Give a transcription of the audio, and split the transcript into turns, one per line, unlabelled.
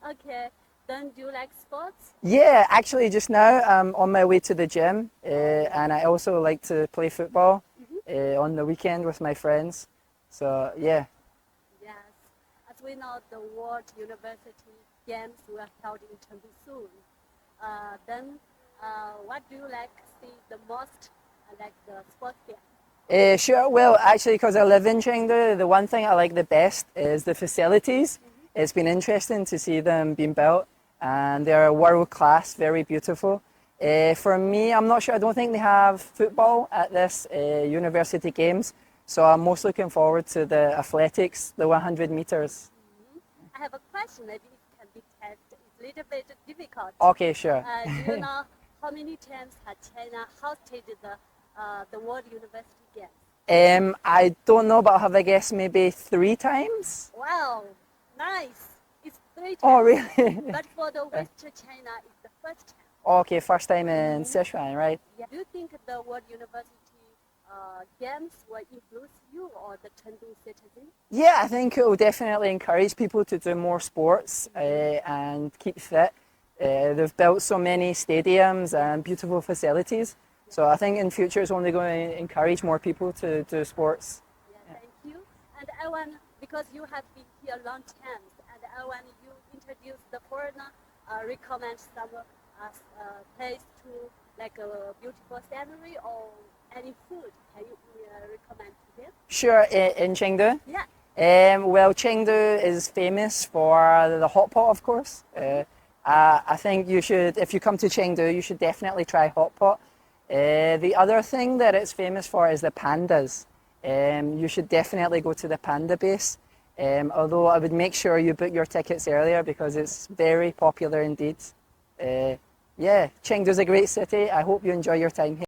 Okay. Then do you like sports?
Yeah, actually, just now I'm on my way to the gym, and I also like to play football on the weekend with my friends. So yeah.
Yes. As we know, the World University Games will held in Chengdu soon. What do you like see the most, like the sports game?
Sure. Well, actually, because I live in Chengdu, the one thing I like the best is the facilities. It's been interesting to see them being built, and they're world class, very beautiful. For me, I'm not sure. I don't think they have football at this university games, so I'm most looking forward to the athletics, the 100 meters.
I have a question. Maybe it can be tested. It's a little bit difficult.
Okay, sure.
Do you know how many times has China hosted the World University Games?
I don't know, but I'll have a guess. Maybe 3 times.
Wow, nice. It's 3 times.
Oh, really?
But for the West China, it's the first time.
Okay, first time in Sichuan, right?
Yeah. Do you think the World University Games will influence you or the Chengdu citizen?
Yeah, I think it will definitely encourage people to do more sports and keep fit. They've built so many stadiums and beautiful facilities. So I think in future it's only going to encourage more people to do sports.
Yeah, thank you. And I want, because you have been here a long time, and I want you introduce the foreigner, recommend some place to like a beautiful scenery or any food. Can you recommend to them?
Sure, in Chengdu?
Yeah.
Well, Chengdu is famous for the hot pot, of course. I think you should, if you come to Chengdu, you should definitely try hot pot. The other thing that it's famous for is the pandas. You should definitely go to the panda base. Although I would make sure you book your tickets earlier because it's very popular indeed. Yeah, Chengdu's a great city. I hope you enjoy your time here.